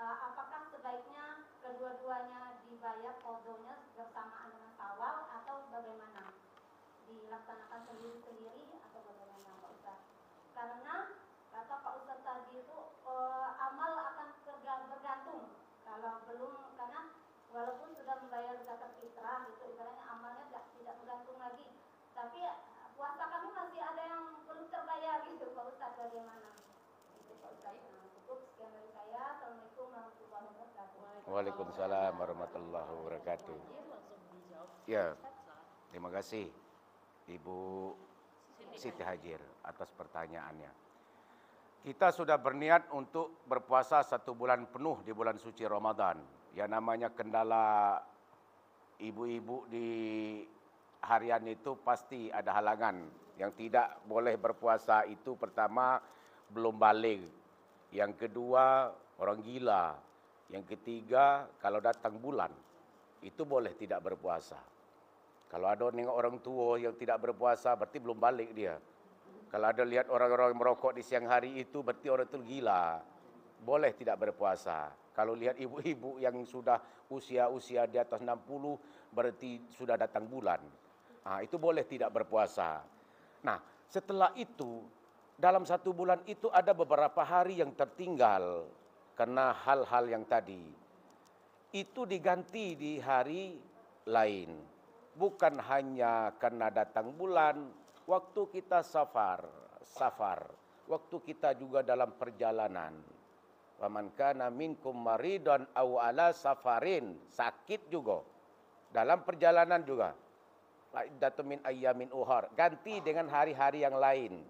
Apakah sebaiknya kedua-duanya dibayar qadhonya bersamaan dengan Syawal atau bagaimana? Dilaksanakan sendiri-sendiri atau bagaimana, Pak Ustaz? Karena kata Pak Ustaz tadi itu amal akan bergantung kalau belum, karena walaupun sudah membayar zakat fitrah itu ibaratnya amalnya tidak bergantung lagi, tapi puasa kami masih ada yang belum terbayar gitu, Pak Ustaz, bagaimana? Itu Pak Ustaz. Cukup sekian dari saya. Assalamualaikum warahmatullahi wabarakatuh. Waalaikumsalam warahmatullahi wabarakatuh. Ya, terima kasih Ibu Siti Hajir atas pertanyaannya. Kita sudah berniat untuk berpuasa 1 bulan penuh di bulan suci Ramadan. Ya, namanya kendala ibu-ibu di harian itu pasti ada halangan. Yang tidak boleh berpuasa itu pertama belum balik. Yang kedua orang gila. Yang ketiga kalau datang bulan itu boleh tidak berpuasa. Kalau ada nengok orang tua yang tidak berpuasa berarti belum balik dia. Kalau ada lihat orang-orang merokok di siang hari itu berarti orang itu gila. Boleh tidak berpuasa. Kalau lihat ibu-ibu yang sudah usia di atas 60 berarti sudah datang bulan. Nah, itu boleh tidak berpuasa. Nah, setelah itu dalam 1 bulan itu ada beberapa hari yang tertinggal karena hal-hal yang tadi. Itu diganti di hari lain. Bukan hanya karena datang bulan, waktu kita safar, waktu kita juga dalam perjalanan. Faman kana minkum maridan aw ala safarin, sakit juga. Dalam perjalanan juga. Fa'iddatun min ayyamin ukhar, ganti dengan hari-hari yang lain.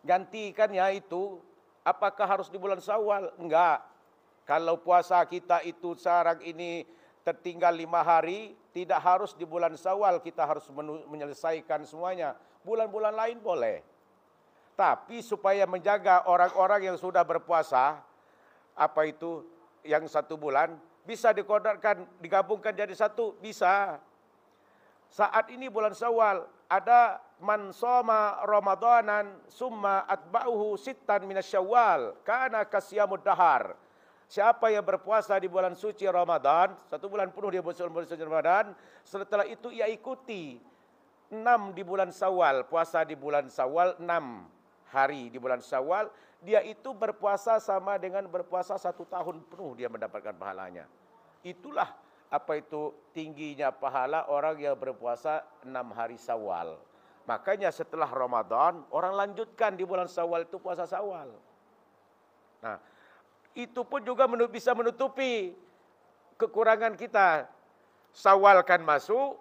Gantikan ya itu, apakah harus di bulan Syawal? Enggak. Kalau puasa kita itu sekarang ini tertinggal 5 hari, tidak harus di bulan Syawal kita harus menyelesaikan semuanya. Bulan-bulan lain boleh. Tapi supaya menjaga orang-orang yang sudah berpuasa, apa itu yang 1 bulan, bisa dikodarkan, digabungkan jadi 1, bisa. Saat ini bulan Syawal, ada man shoma ramadanan summa atba'uhu sittan minasyawal kana kasyamud dahar. Siapa yang berpuasa di bulan suci Ramadan, 1 bulan penuh dia bulan suci Ramadan, setelah itu ia ikuti 6 di bulan Syawal, puasa di bulan Syawal 6 hari di bulan Syawal, dia itu berpuasa sama dengan berpuasa 1 tahun penuh dia mendapatkan pahalanya. Itulah apa itu tingginya pahala orang yang berpuasa 6 hari Syawal. Makanya setelah Ramadan, orang lanjutkan di bulan Syawal itu puasa Syawal. Nah, itu pun juga bisa menutupi kekurangan kita. Syawal kan masuk,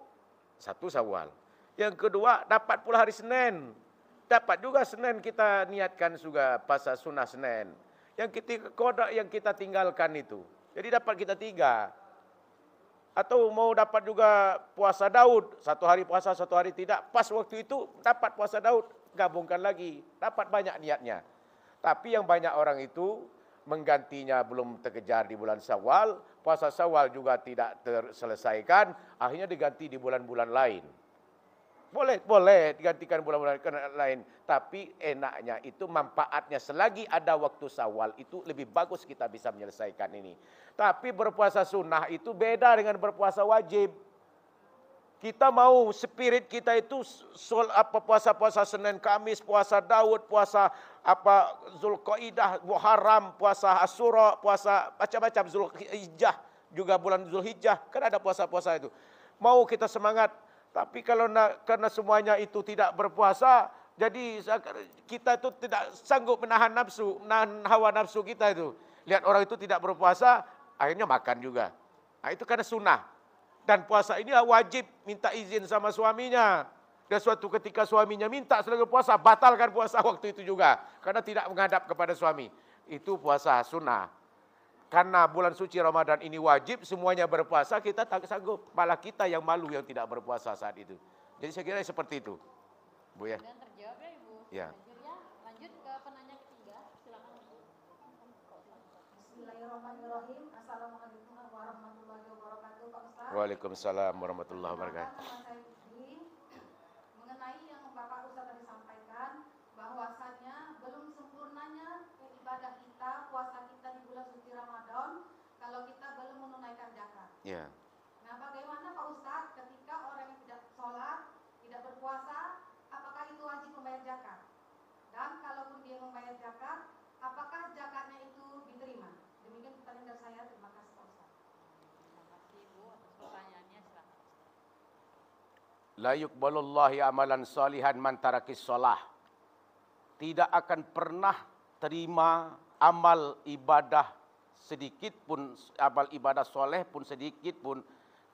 1 Syawal. Yang kedua, dapat pula hari Senin. Dapat juga Senin kita niatkan juga puasa sunnah Senin. Yang ketiga, qada yang kita tinggalkan itu. Jadi dapat kita 3. Atau mau dapat juga puasa Daud, 1 hari puasa, 1 hari tidak. Pas waktu itu dapat puasa Daud, gabungkan lagi. Dapat banyak niatnya. Tapi yang banyak orang itu menggantinya belum terkejar di bulan Syawal. Puasa Syawal juga tidak terselesaikan. Akhirnya diganti di bulan-bulan lain. Boleh digantikan bulan-bulan lain. Tapi enaknya itu manfaatnya selagi ada waktu Syawal itu lebih bagus kita bisa menyelesaikan ini. Tapi berpuasa sunnah itu beda dengan berpuasa wajib. Kita mau spirit kita itu puasa-puasa Senin Kamis, puasa Daud, puasa Zulqaidah, Muharram, puasa Asyura, puasa macam-macam, Zulhijjah, juga bulan Zulhijjah, kan ada puasa-puasa itu. Mau kita semangat, tapi kalau karena semuanya itu tidak berpuasa, jadi kita itu tidak sanggup menahan nafsu, menahan hawa nafsu kita itu. Lihat orang itu tidak berpuasa, akhirnya makan juga. Nah, itu karena sunnah. Dan puasa ini wajib minta izin sama suaminya. Dan suatu ketika suaminya minta selagi puasa, batalkan puasa waktu itu juga. Karena tidak menghadap kepada suami. Itu puasa sunnah. karena bulan suci Ramadan ini wajib, semuanya berpuasa, kita tak sanggup. Malah kita yang malu yang tidak berpuasa saat itu. Jadi saya kira seperti itu, Bu ya. Dan terjawab ya Ibu. Ya. Lanjut ke penanya ketiga, silakan Ibu. Bismillahirrahmanirrahim. Assalamualaikum warahmatullahi wabarakatuh, Pak Ustaz. Waalaikumsalam warahmatullahi wabarakatuh. Nama saya Putri. Mengenai yang Bapak Ustaz tadi sampaikan, bahwasanya belum sempurnanya ibadah kita, puasa kita di bulan suci Ramadan kalau kita belum menunaikan zakat. Ya. Nah, bagaimana Pak Ustaz ketika orang yang tidak sholat, tidak berpuasa, apakah itu wajib membayar zakat? Dan kalaupun dia membayar zakat, apakah zakatnya itu diterima? Demikian pertanyaan dari saya. Terima kasih Pak Ustaz. Terima kasih Ibu atas pertanyaannya, silakan. La yuqbalullahi amalan salihan man tarakis shalah. Tidak akan pernah terima amal ibadah sedikit pun, amal ibadah soleh pun sedikit pun,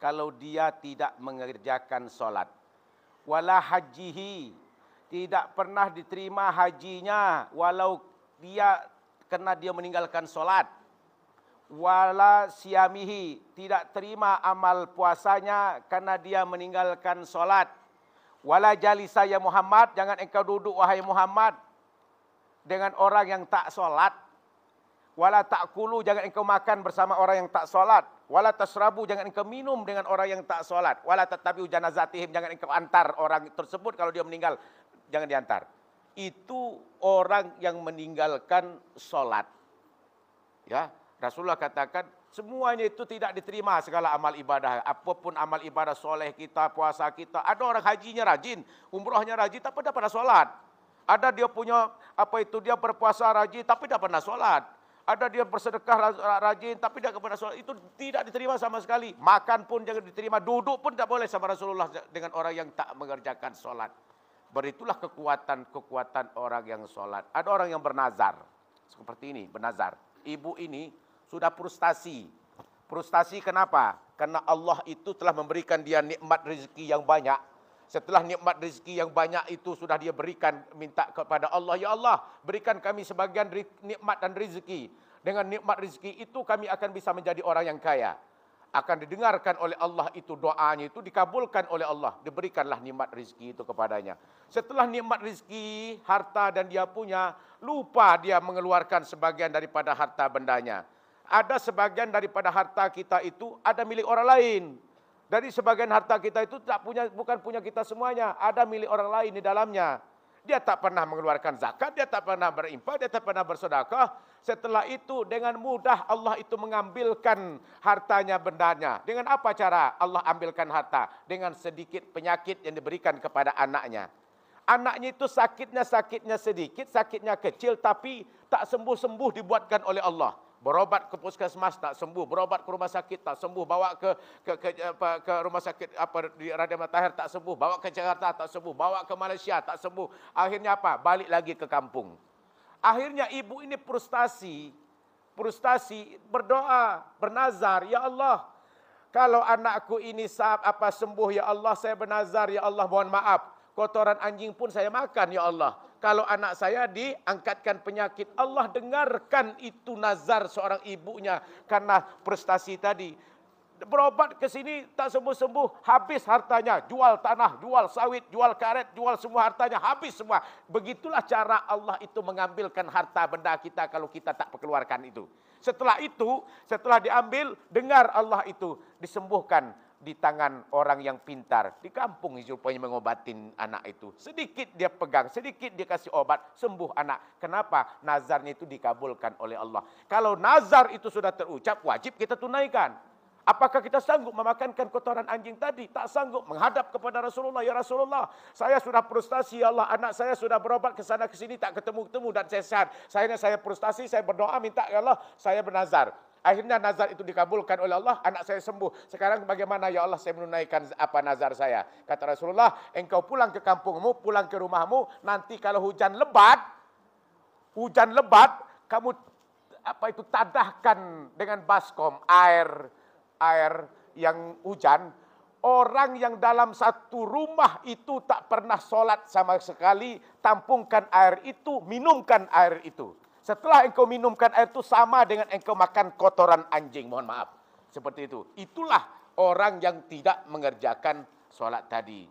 kalau dia tidak mengerjakan solat. Wala hajihi, tidak pernah diterima hajinya walau dia karena dia meninggalkan solat. Wala siamihi, tidak terima amal puasanya karena dia meninggalkan solat. Wala jalisa ya Muhammad, jangan engkau duduk wahai Muhammad dengan orang yang tak solat. Wala ta'kulu, jangan engkau makan bersama orang yang tak solat. Wala tasrabu, jangan engkau minum dengan orang yang tak solat. Wala tatabi'u janazatihim, jangan engkau antar orang tersebut kalau dia meninggal, jangan diantar. Itu orang yang meninggalkan solat. Ya, Rasulullah katakan semuanya itu tidak diterima segala amal ibadah. Apapun amal ibadah soleh kita, puasa kita. Ada orang hajinya rajin, umrohnya rajin, tapi tidak pernah solat. Ada dia punya dia berpuasa rajin, tapi tidak pernah solat. Ada dia bersedekah rajin, tapi tidak pernah sholat. Itu tidak diterima sama sekali. Makan pun jangan diterima. Duduk pun tidak boleh sama Rasulullah dengan orang yang tak mengerjakan sholat. Beritulah kekuatan orang yang sholat. Ada orang yang bernazar. Seperti ini, bernazar. Ibu ini sudah frustasi. Frustasi kenapa? Karena Allah itu telah memberikan dia nikmat rezeki yang banyak. Setelah nikmat rezeki yang banyak itu sudah dia berikan, minta kepada Allah, ya Allah, berikan kami sebagian nikmat dan rezeki. Dengan nikmat rezeki itu kami akan bisa menjadi orang yang kaya. Akan didengarkan oleh Allah itu doanya itu, dikabulkan oleh Allah. Diberikanlah nikmat rezeki itu kepadanya. Setelah nikmat rezeki, harta dan dia punya, lupa dia mengeluarkan sebagian daripada harta bendanya. Ada sebagian daripada harta kita itu ada milik orang lain. Dari sebagian harta kita itu bukan punya kita semuanya, ada milik orang lain di dalamnya. Dia tak pernah mengeluarkan zakat, dia tak pernah berinfak, dia tak pernah bersedekah. Setelah itu dengan mudah Allah itu mengambilkan hartanya, bendanya. Dengan apa cara Allah ambilkan harta? Dengan sedikit penyakit yang diberikan kepada anaknya. Anaknya itu sakitnya sedikit, sakitnya kecil, tapi tak sembuh-sembuh dibuatkan oleh Allah. Berobat ke puskesmas tak sembuh, berobat ke rumah sakit tak sembuh, bawa ke rumah sakit di Raden Matahir tak sembuh, bawa ke Jakarta tak sembuh, bawa ke Malaysia tak sembuh. Akhirnya apa? Balik lagi ke kampung. Akhirnya ibu ini frustasi, berdoa, bernazar, ya Allah, kalau anakku ini sembuh ya Allah, saya bernazar ya Allah, mohon maaf, kotoran anjing pun saya makan ya Allah. Kalau anak saya diangkatkan penyakit, Allah dengarkan itu nazar seorang ibunya karena prestasi tadi. Berobat ke sini tak sembuh-sembuh, habis hartanya, jual tanah, jual sawit, jual karet, jual semua hartanya, habis semua. Begitulah cara Allah itu mengambilkan harta benda kita kalau kita tak keluarkan itu. Setelah itu, setelah diambil, dengar Allah itu disembuhkan di tangan orang yang pintar. Di kampung rupanya mengobatin anak itu. Sedikit dia pegang, sedikit dia kasih obat, sembuh anak. Kenapa? Nazarnya itu dikabulkan oleh Allah. Kalau nazar itu sudah terucap, wajib kita tunaikan. Apakah kita sanggup memakankan kotoran anjing tadi? Tak sanggup. Menghadap kepada Rasulullah, ya Rasulullah, saya sudah frustasi ya Allah, anak saya sudah berobat ke sana ke sini tak ketemu-temu dan saya sehat. Saya frustasi, saya berdoa minta ya Allah, saya bernazar. Akhirnya nazar itu dikabulkan oleh Allah, anak saya sembuh. Sekarang bagaimana ya Allah saya menunaikan nazar saya? Kata Rasulullah, engkau pulang ke kampungmu, pulang ke rumahmu, nanti kalau hujan lebat, kamu tadahkan dengan baskom air yang hujan. Orang yang dalam satu rumah itu tak pernah sholat sama sekali, tampungkan air itu, minumkan air itu. Setelah engkau minumkan air itu sama dengan engkau makan kotoran anjing, mohon maaf. Seperti itu. Itulah orang yang tidak mengerjakan sholat tadi.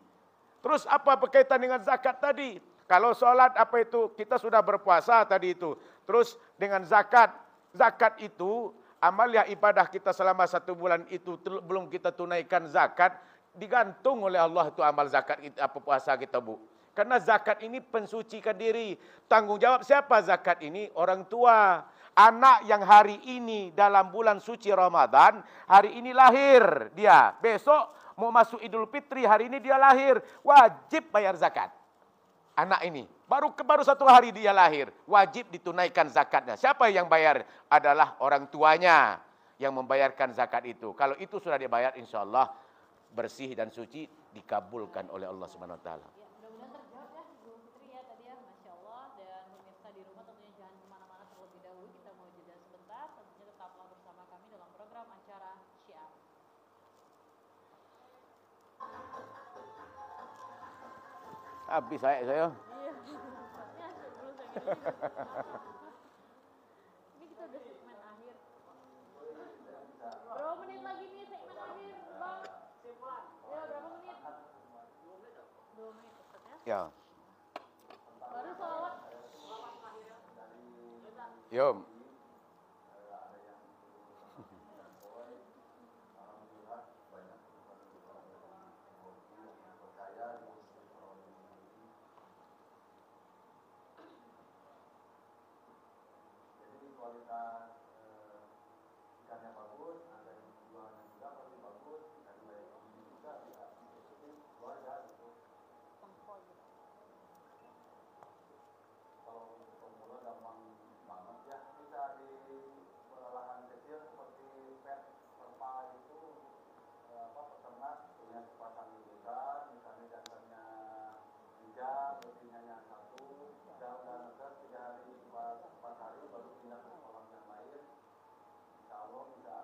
Terus apa berkaitan dengan zakat tadi? Kalau sholat apa itu? Kita sudah berpuasa tadi itu. Terus dengan zakat. Zakat itu amalia ibadah kita selama 1 bulan itu belum kita tunaikan zakat. Digantung oleh Allah itu amal zakat kita, apa puasa kita, Bu. Karena zakat ini pensucikan diri. Tanggung jawab siapa zakat ini? Orang tua. Anak yang hari ini dalam bulan suci Ramadan, hari ini lahir dia. Besok mau masuk Idul Fitri, hari ini dia lahir. Wajib bayar zakat. Anak ini. Baru 1 hari dia lahir. Wajib ditunaikan zakatnya. Siapa yang bayar? Adalah orang tuanya yang membayarkan zakat itu. Kalau itu sudah dibayar, insya Allah bersih dan suci dikabulkan oleh Allah Subhanahu Wa Taala. Mudah-mudahan terjawab ya Ibu Putri ya tadi ya, Masya Allah. Dan pemirsa di rumah tentunya jangan kemana-mana terlebih dahulu, kita mau jeda sebentar, tentunya tetaplah bersama kami dalam program acara Syiar. Habis saya. Iya, ini asik dulu saya gini. Ini kita udah segmen akhir. Berapa menit lagi nih segmen akhir, Bang? Ya, berapa menit? 2 menit Ustaz ya. Ya. Baru salawat. Yo. Kualitas ikannya bagus, ada yang jualnya juga pasti bagus, ikan baik ini juga bisa ikuti keluarga gitu. Kalau untuk pemula gampang banget ya, bisa di lahan kecil seperti pet terpal itu peternak punya sepasang ikan, misalnya jantannya 3, betinanya 1, udah netes 3 hari 4 hari baru pindah ke kolam yang lain. Insya Allah bisa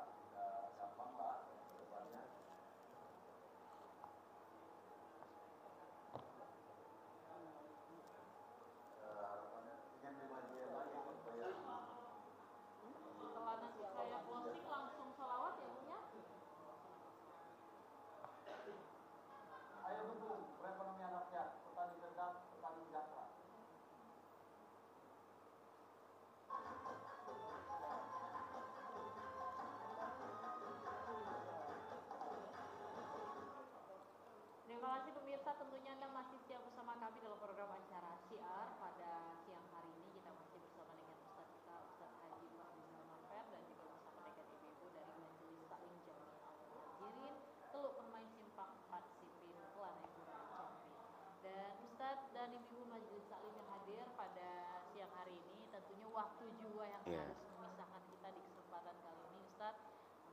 gampang lah ke depannya. Harapannya ingin dimajuin lagi supaya Setelah nanti saya closing langsung salawat ya Bu ya. ayo dukung perekonomian rakyat, petani cerdas, petani sejahtera. Terima kasih pemirsa, tentunya Anda masih setia bersama kami dalam program acara Syiar. Pada siang hari ini kita masih bersama dengan Ustaz kita, Ustaz Haji Fahrizal Manfer, dan juga bersama dengan ibu-ibu dari Majelis Taklim Jami Al-Muhajirin, Teluk Permai Simpang 4 Sipin, Lanai-Pura, Jambi. Dan Ustaz dan ibu-ibu Majelis Taklim yang hadir pada siang hari ini, tentunya waktu juga yang harus memisahkan kita di kesempatan kali ini Ustaz.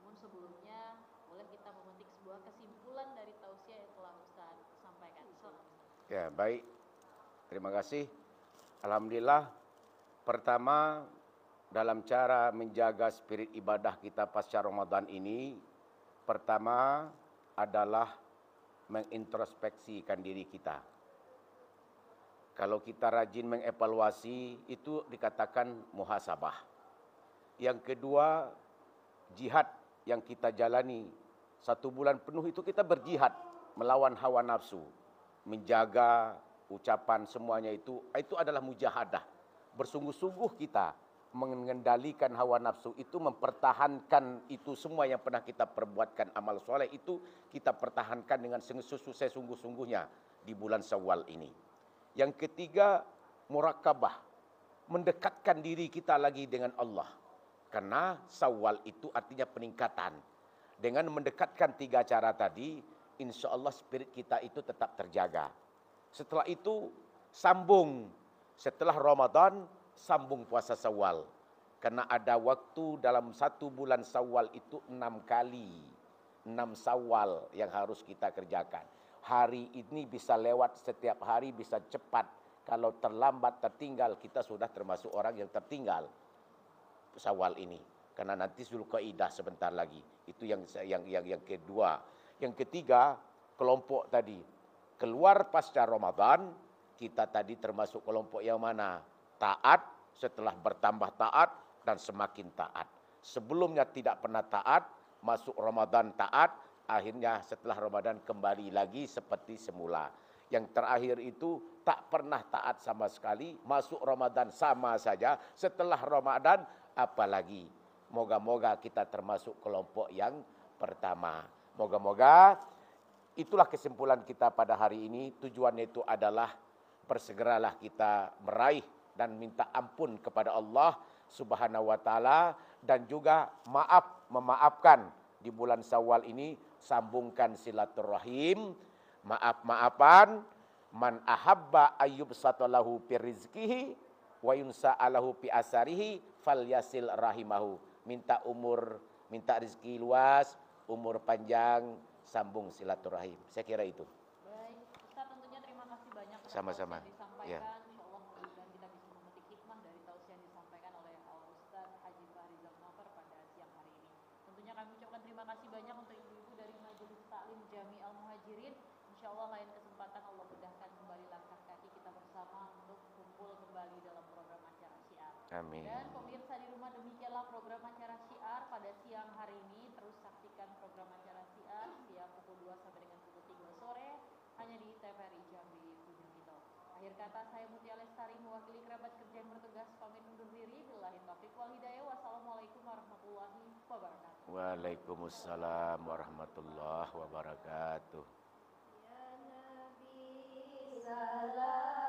Namun sebelumnya boleh kita memetik sebuah kesimpulan dari tausiah yang telah Ustaz sampaikan. Silakan Ustaz. Ya, baik. Terima kasih. Alhamdulillah. Pertama, dalam cara menjaga spirit ibadah kita pasca Ramadan ini, pertama adalah mengintrospeksikan diri kita. Kalau kita rajin mengevaluasi, itu dikatakan muhasabah. Yang kedua, jihad yang kita jalani 1 bulan penuh itu kita berjihad melawan hawa nafsu, menjaga ucapan semuanya itu adalah mujahadah. Bersungguh-sungguh kita mengendalikan hawa nafsu itu, mempertahankan itu semua yang pernah kita perbuatkan amal soleh itu kita pertahankan dengan sesungguh-sungguhnya di bulan Syawal ini. Yang ketiga, murakabah, mendekatkan diri kita lagi dengan Allah. Karena Syawal itu artinya peningkatan. Dengan mendekatkan 3 cara tadi, insya Allah spirit kita itu tetap terjaga. Setelah itu sambung. Setelah Ramadan, sambung puasa Syawal. Karena ada waktu dalam 1 bulan Syawal itu 6 kali. 6 Syawal yang harus kita kerjakan. Hari ini bisa lewat setiap hari, bisa cepat. Kalau terlambat, tertinggal, kita sudah termasuk orang yang tertinggal Syawal ini. Karena nanti Zulqaidah sebentar lagi. Itu yang kedua. Yang ketiga, kelompok tadi. Keluar pasca Ramadan, kita tadi termasuk kelompok yang mana? Taat, setelah bertambah taat dan semakin taat. Sebelumnya tidak pernah taat, masuk Ramadan taat, akhirnya setelah Ramadan kembali lagi seperti semula. Yang terakhir itu tak pernah taat sama sekali, masuk Ramadan sama saja, setelah Ramadan apalagi. Moga-moga kita termasuk kelompok yang pertama. Moga-moga itulah kesimpulan kita pada hari ini. Tujuannya itu adalah bersegeralah kita meraih dan minta ampun kepada Allah Subhanahu wa taala, dan juga memaafkan di bulan Syawal ini, sambungkan silaturahim, maaf-maafan. Man ahabba ayyub satalahu fi rizqihi wa yunsa'alahu fi asarihi falyasil rahimahu. Minta umur, minta rezeki luas, umur panjang, sambung silaturahim. Saya kira itu. Baik, Ustaz, tentunya terima kasih banyak atas Sama-sama. tausiah yang disampaikan. Ya. Insyaallah mudah-mudahan kita bisa memetik hikmah dari tausiah yang disampaikan oleh Ustaz Haji Farizal Nafar pada siang hari ini. Tentunya kami ucapkan terima kasih banyak untuk ibu-ibu dari Majelis Taklim Jami Al Muhajirin. Insyaallah lain kesempatan Allah mudahkan kembali langkah kaki kita bersama untuk kumpul kembali dalam program acara Syiar. Amin. Dan pemirsa di rumah, demikianlah program acara Syiar pada siang hari ini. Terus saksikan program acara Syiar setiap pukul 2 sampai dengan pukul 3 sore hanya di TVRI Jambi Ujung Gitu. Akhir kata, saya Mutia Lestari mewakili kerabat kerja yang bertugas pamit undur diri. Billahi taufiq wal hidayah. Wassalamualaikum warahmatullahi wabarakatuh. Waalaikumsalam warahmatullahi wabarakatuh. Ya Nabi salam